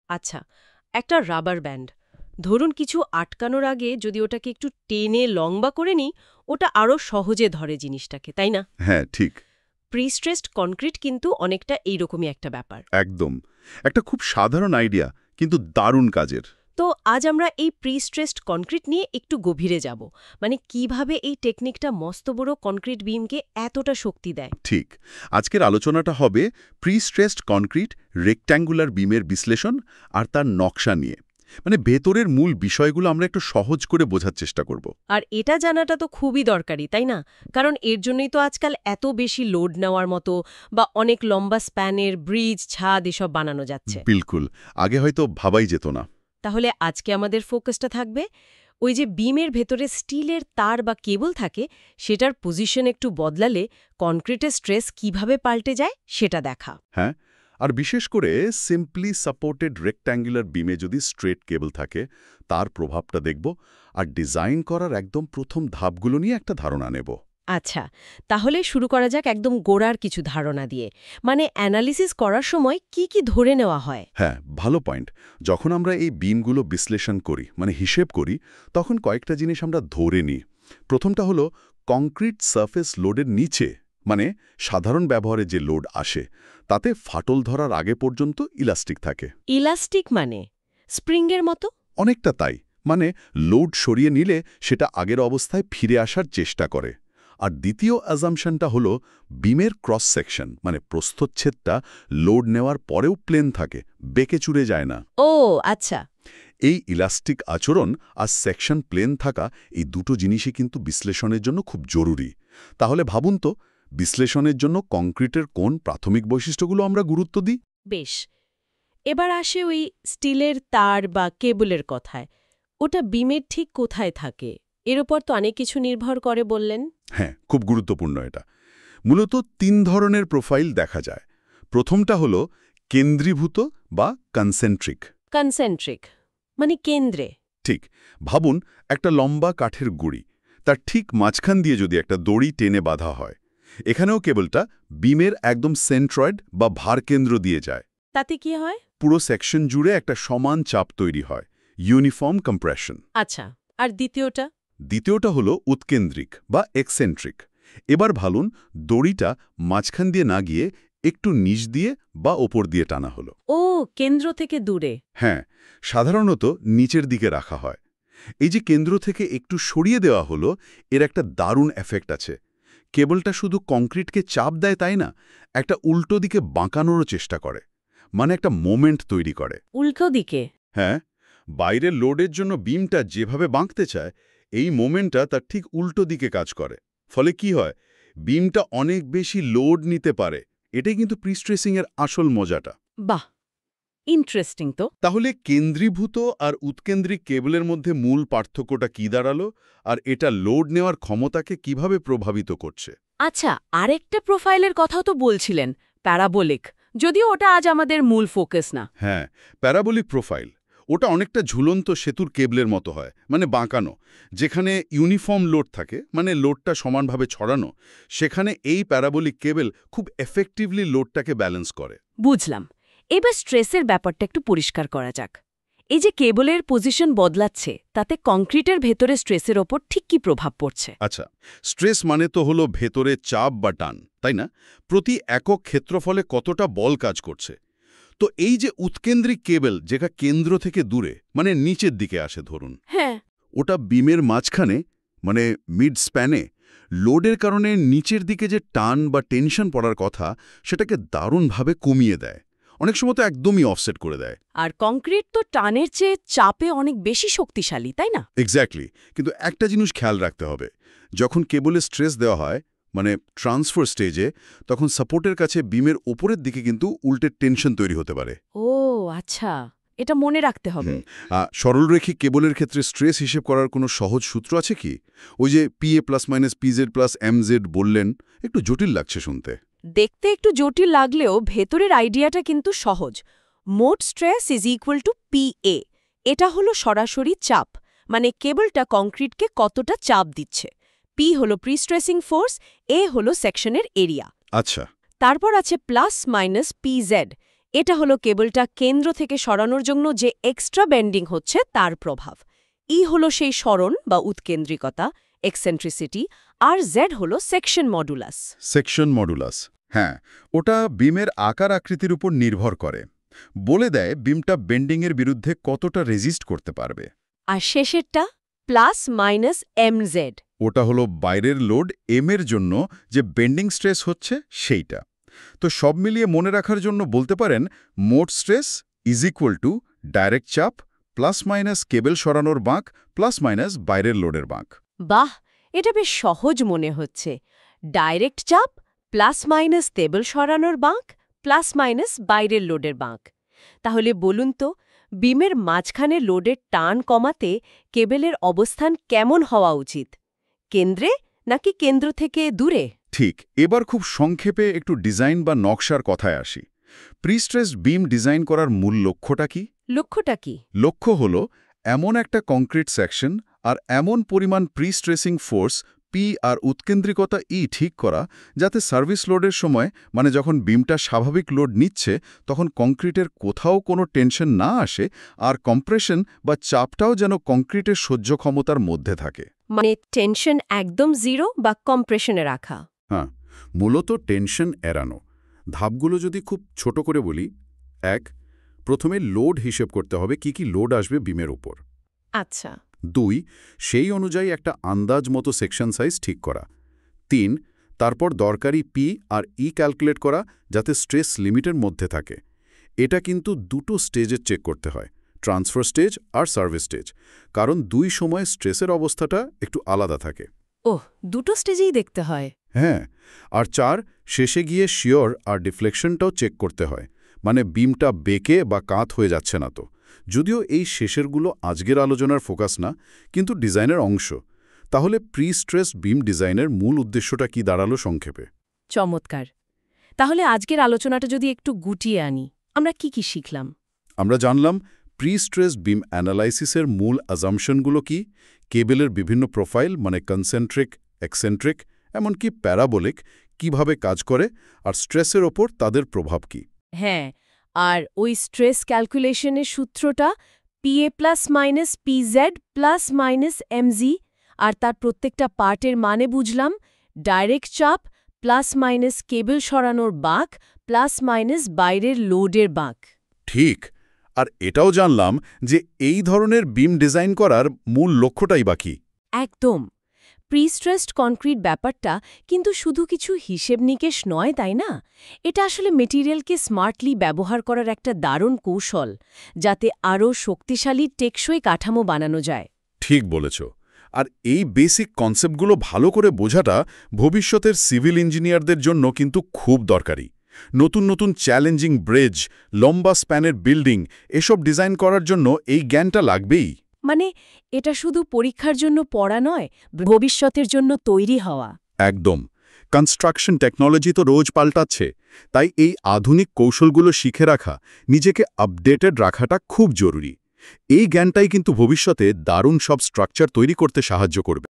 আচ্ছা, একটা rubber band ধরুন কিছু আটকানোর আগে যদি ওটাকে একটু টেনে লম্বা করে নিই, ওটা আরও সহজে ধরে জিনিসটাকে, তাই না? হ্যাঁ, ঠিক। প্রিস্ট্রেসড কনক্রিট কিন্তু অনেকটা এইরকমই একটা ব্যাপার। একদম। একটা খুব সাধারণ আইডিয়া, কিন্তু দারুণ কাজের। তো আজ আমরা এই প্রিস্ট্রেসড কনক্রিট নিয়ে একটু গভীরে যাব, মানে কিভাবে এই টেকনিকটা মস্ত বড় কনক্রিট বিমকে এতটা শক্তি দেয়। ঠিক। আজকের আলোচনাটা হবে প্রি-স্ট্রেসড কনক্রিট রেক্ট্যাঙ্গুলার বিমের বিশ্লেষণ আর তার নকশা নিয়ে। মানে ভেতরের মূল বিষয়গুলো আমরা একটু সহজ করে বোঝার চেষ্টা করব। আর এটা জানাটা তো খুবই দরকারি, তাই না? কারণ এর জন্যই তো আজকাল এত বেশি লোড নেওয়ার মতো বা অনেক লম্বা স্প্যানের ব্রিজ, ছাদ এসব বানানো যাচ্ছে। বিলকুল। আগে হয়তো ভাবাই যেত না। তাহলে আজকে আমাদের ফোকাসটা থাকবে ওই যে বিমের ভেতরে স্টিলের তার বা কেবল থাকে, সেটার পজিশন একটু বদলালে কনক্রিটের স্ট্রেস কিভাবে পাল্টে যায় সেটা দেখা। হ্যাঁ, আর বিশেষ করে সিম্পলি সাপোর্টেড রেক্ট্যাঙ্গুলার বিমে যদি স্ট্রেট কেবল থাকে তার প্রভাবটা দেখব, আর ডিজাইন করার একদম প্রথম ধাপগুলো নিয়ে একটা ধারণা নেব। আচ্ছা, তাহলে শুরু করা যাক একদম গোড়ার কিছু ধারণা দিয়ে। মানে অ্যানালিসিস করার সময় কি কি ধরে নেওয়া হয়? হ্যাঁ, ভালো পয়েন্ট। যখন আমরা এই বিমগুলো বিশ্লেষণ করি, মানে হিসেব করি, তখন কয়েকটা জিনিস আমরা ধরে নিই। প্রথমটা হলো কংক্রিট সারফেস লোডের নিচে, মানে সাধারণ ব্যবহারে যে লোড আসে, তাতে ফাটল ধরার আগে পর্যন্ত ইলাস্টিক থাকে। ইলাস্টিক মানে স্প্রিংয়ের মতো? অনেকটা তাই। মানে লোড সরিয়ে নিলে সেটা আগের অবস্থায় ফিরে আসার চেষ্টা করে। আর দ্বিতীয় অ্যাজাম্পশনটা হলো বিমের ক্রস সেকশন, মানে প্রস্থচ্ছেদটা লোড নেওয়ার পরেও প্লেন থাকে, বেঁকে চুরে যায় না। ও আচ্ছা। এই ইলাস্টিক আচরণ আর সেকশন প্লেন থাকা, এই দুটো জিনিসই কিন্তু বিশ্লেষণের জন্য খুব জরুরি। তাহলে ভাবুন তো, বিশ্লেষণের জন্য কংক্রিটের কোন প্রাথমিক বৈশিষ্ট্যগুলো আমরা গুরুত্ব দিই? বেশ, এবার আসে ওই স্টিলের তার বা কেবলের কথায়। ওটা বিমের ঠিক কোথায় থাকে এর ওপর তো অনেক কিছু নির্ভর করে বললেন। হ্যাঁ, খুব গুরুত্বপূর্ণ এটা। মূলত ৩ ধরনের প্রোফাইল দেখা যায়। প্রথমটা হলো কেন্দ্রীভূত বা কনসেন্ট্রিক। কনসেন্ট্রিক মানে কেন্দ্রে? ঠিক। ভাবুন একটা লম্বা কাঠের গুঁড়ি, তার ঠিক মাঝখান দিয়ে যদি একটা দড়ি টেনে বাঁধা হয়, এখানেও কেবলটা বিমের একদম সেন্ট্রয়েড বা ভারকেন্দ্র দিয়ে যায়। তাতে কি হয়? পুরো সেকশন জুড়ে একটা সমান চাপ তৈরি হয়, ইউনিফর্ম কম্প্রেশন। আচ্ছা, আর দ্বিতীয়টা? দ্বিতীয়টা হলো উৎকেন্দ্রিক বা এক্সেন্ট্রিক। এবার ভাবুন দড়িটা মাঝখান দিয়ে না গিয়ে একটু নিচ দিয়ে বা ওপর দিয়ে টানা হলো। ও, কেন্দ্র থেকে দূরে। হ্যাঁ, সাধারণত নিচের দিকে রাখা হয়। এই যে কেন্দ্র থেকে একটু সরিয়ে দেওয়া হলো, এর একটা দারুণ এফেক্ট আছে। কেবলটা শুধু কংক্রিটকে চাপ দেয় তাই না, একটা উল্টো দিকে বাঁকানোরও চেষ্টা করে, মানে একটা মোমেন্ট তৈরি করে। উল্টো দিকে? হ্যাঁ, বাইরের লোডের জন্য বিমটা যেভাবে বাঁকতে চায়, এই মোমেন্টটা তার ঠিক উল্টো দিকে কাজ করে। ফলে কি হয়, বিমটা অনেক বেশি লোড নিতে পারে। এটাই কিন্তু প্রিস্ট্রেসিংয়ের আসল মজাটা। বাহ, ইন্টারেস্টিং তো। তাহলে কেন্দ্রীভূত আর উৎকেন্দ্রিক কেবলের মধ্যে মূল পার্থক্যটা কি দাঁড়ালো, আর এটা লোড নেওয়ার ক্ষমতাকে কিভাবে প্রভাবিত করছে? আচ্ছা, আরেকটা প্রোফাইলের কথাও তো বলছিলেন, প্যারাবোলিক, যদিও ওটা আজ আমাদের মূল ফোকাস না। হ্যাঁ, প্যারাবোলিক প্রোফাইল। ওটা অনেকটা ঝুলন্ত সেতুর কেবলের মতো হয়, মানে বাঁকানো। যেখানে ইউনিফর্ম লোড থাকে, মানে লোডটা সমানভাবে ছড়ানো, সেখানে এই প্যারাবোলিক কেবল খুব এফেক্টিভলি লোডটাকে ব্যালেন্স করে। বুঝলাম। এবার স্ট্রেসের ব্যাপারটা একটু পরিষ্কার করা যাক। এই যে কেবলের পজিশন বদলাচ্ছে, তাতে কংক্রিটের ভেতরে স্ট্রেসের ওপর ঠিক কি প্রভাব পড়ছে? আচ্ছা, স্ট্রেস মানে তো হলো ভেতরে চাপ বা টান, তাই না? প্রতি একক ক্ষেত্রফলে কতটা বল কাজ করছে। তো এই যে উৎকেন্দ্রিক কেবল, যেটা কেন্দ্র থেকে দূরে, মানে নিচের দিকে আসে ধরুন, হ্যাঁ। ওটা বিমের মাঝখানে, মানে মিড স্প্যানে, লোডের কারণে নিচের দিকে যে টান বা টেনশন পড়ার কথা, সেটাকে দারুণভাবে কমিয়ে দেয়। অনেক সময় তো একদমই অফসেট করে দেয়। আর কংক্রিট তো টানের চেয়ে চাপে অনেক বেশি শক্তিশালী, তাই না? এক্স্যাক্টলি। কিন্তু একটা জিনিস খেয়াল রাখতে হবে, যখন কেবলে স্ট্রেস দেওয়া হয়, মানে ট্রান্সফার স্টেজে, তখন সাপোর্টের কাছে বিমের ওপরের দিকে কিন্তু উল্টে টেনশন তৈরি হতে পারে। ও আচ্ছা, এটা মনে রাখতে হবে। সরলরেখী কেবলের ক্ষেত্রে স্ট্রেস হিসেব করার কোনো সহজ সূত্র আছে কি? ওই যে PA plus minus PZ plus MZ বললেন, একটু জটিল লাগছে শুনতে। দেখতে একটু জটিল লাগলেও ভেতরের আইডিয়াটা কিন্তু সহজ। মোট stress is equal to PA। এটা হলো সরাসরি চাপ, মানে কেবলটা কংক্রিটকে কতটা চাপ দিচ্ছে। P হলো প্রিস্ট্রেসিং ফোর্স, A হলো সেকশনের এরিয়া। আচ্ছা। তারপর আছে প্লাস মাইনাস PZ। এটা হলো কেবলটা কেন্দ্র থেকে সরানোর জন্য যে এক্সট্রা বেন্ডিং হচ্ছে তার প্রভাব। ই হলো সেই সরণ বা উৎকেন্দ্রিকতা, এক্সেন্ট্রিসিটি, আর জেড হলো সেকশন মডুলাস। সেকশন মডুলাস, হ্যাঁ, ওটা বিমের আকার আকৃতির উপর নির্ভর করে। বলে দেয় বিমটা বেন্ডিংয়ের বিরুদ্ধে কতটা রেজিস্ট করতে পারবে। আর শেষেরটা প্লাস মাইনাস এমজেড। ওটা হলো বাইরের লোড এম এর জন্য যে বেন্ডিং স্ট্রেস হচ্ছে সেইটা। তো সব মিলিয়ে মনে রাখার জন্য বলতে পারেন মোট stress is equal to direct চাপ প্লাস মাইনাস কেবল সরানোর বাঁক প্লাস মাইনাস বাইরের লোডের বাঁক। বাহ, এটা বেশ সহজ মনে হচ্ছে। ডাইরেক্ট চাপ প্লাস মাইনাস কেবল সরানোর বাঁক প্লাস মাইনাস বাইরের লোডের বাঁক। তাহলে বলুন তো, বিমের মাঝখানে লোডের টান কমাতে কেবলের অবস্থান কেমন হওয়া উচিত? কেন্দ্রে নাকি কেন্দ্র থেকে দূরে? ঠিক, এবার খুব সংক্ষেপে একটু ডিজাইন বা নকশার কথায় আসি। প্রিস্ট্রেসড বিম ডিজাইন করার মূল লক্ষ্যটা কি? লক্ষ্যটা কি? লক্ষ্য হল এমন একটা কংক্রিট সেকশন আর এমন পরিমাণ প্রিস্ট্রেসিং ফোর্স পি আর উৎকেন্দ্রিকতা ই ঠিক করা যাতে সার্ভিস লোডের সময়, মানে যখন বিমটা স্বাভাবিক লোড নিচ্ছে, তখন কংক্রিটের কোথাও কোনো টেনশন না আসে, আর কম্প্রেশন বা চাপটাও যেন কংক্রিটের সহ্য ক্ষমতার মধ্যে থাকে। মানে টেনশন একদম জিরো বা কম্প্রেশনে রাখা। হ্যাঁ, মূলত টেনশন এড়ানো। ধাপগুলো যদি খুব ছোট করে বলি, 1. প্রথমে লোড হিসেব করতে হবে কি কি লোড আসবে বিমের উপর। আচ্ছা। 2. সেই অনুযায়ী একটা আন্দাজ মতো সেকশন সাইজ ঠিক করা। 3. তারপর দরকারি পি আর ই ক্যালকুলেট করা যাতে স্ট্রেস লিমিটের মধ্যে থাকে। এটা কিন্তু দুটো স্টেজে চেক করতে হয়, ট্রান্সফার স্টেজ আর সার্ভিস স্টেজ, কারণ দুই সময় স্ট্রেসের অবস্থাটা একটু আলাদা থাকে। ওহ, দুটো স্টেজেই দেখতে হয়। হ্যাঁ, আর 4. শেষে গিয়ে শিওর আর ডিফ্লেকশনটাও চেক করতে হয়, মানে বিমটা বেঁকে বা কাত হয়ে যাচ্ছে না তো। যদিও এই শেষেরগুলো আজকের আলোচনার ফোকাস না, কিন্তু ডিজাইনের অংশ। তাহলে প্রি-স্ট্রেসড বিম ডিজাইনের মূল উদ্দেশ্যটা কি দাঁড়ালো সংক্ষেপে? চমৎকার। তাহলে আজকের আলোচনাটা যদি একটু গুটিয়ে আনি, আমরা কি কি শিখলাম? আমরা জানলাম প্রি-স্ট্রেসড বিম অ্যানালাইসিসের মূল অ্যাজাম্পশনগুলো কি, কেবলের বিভিন্ন প্রোফাইল মানে কনসেন্ট্রিক, এক্সেন্ট্রিক, এমনকি প্যারাবোলিক কিভাবে কাজ করে, আর স্ট্রেসের ওপর তাদের প্রভাব কি। হ্যাঁ, আর ওই স্ট্রেস ক্যালকুলেশনের সূত্রটা P A plus minus P Z plus minus M G, আর তার প্রত্যেকটা পার্টের মানে বুঝলাম ডাইরেক্ট চাপ প্লাস মাইনাস কেবল সরানোর বাঁক প্লাস মাইনাস বাইরের লোডের বাঁক। ঠিক, আর এটাও জানলাম যে এই ধরনের বিম ডিজাইন করার মূল লক্ষ্যটাই বাকি। একদম। প্রিস্ট্রেসড কনক্রিট ব্যাপারটা কিন্তু শুধু কিছু হিসেব নিকেশ নয়, তাই না? এটা আসলে মেটেরিয়ালকে স্মার্টলি ব্যবহার করার একটা দারুণ কৌশল, যাতে আরও শক্তিশালী টেকসই কাঠামো বানানো যায়। ঠিক বলেছ। আর এই বেসিক কনসেপ্টগুলো ভালো করে বোঝাটা ভবিষ্যতের সিভিল ইঞ্জিনিয়ারদের জন্য কিন্তু খুব দরকারি। নতুন নতুন চ্যালেঞ্জিং ব্রিজ, লম্বা স্প্যানের বিল্ডিং এসব ডিজাইন করার জন্য এই জ্ঞানটা লাগবেই। মানে এটা শুধু পরীক্ষার জন্য পড়া নয়, ভবিষ্যতের জন্য তৈরি হওয়া। একদম। কনস্ট্রাকশন টেকনোলজি তো রোজ পাল্টাচ্ছে, তাই এই আধুনিক কৌশলগুলো শিখে রাখা, নিজেকে আপডেটেড রাখাটা খুব জরুরি। এই জ্ঞানটাই কিন্তু ভবিষ্যতে দারুণ সব স্ট্রাকচার তৈরি করতে সাহায্য করবে।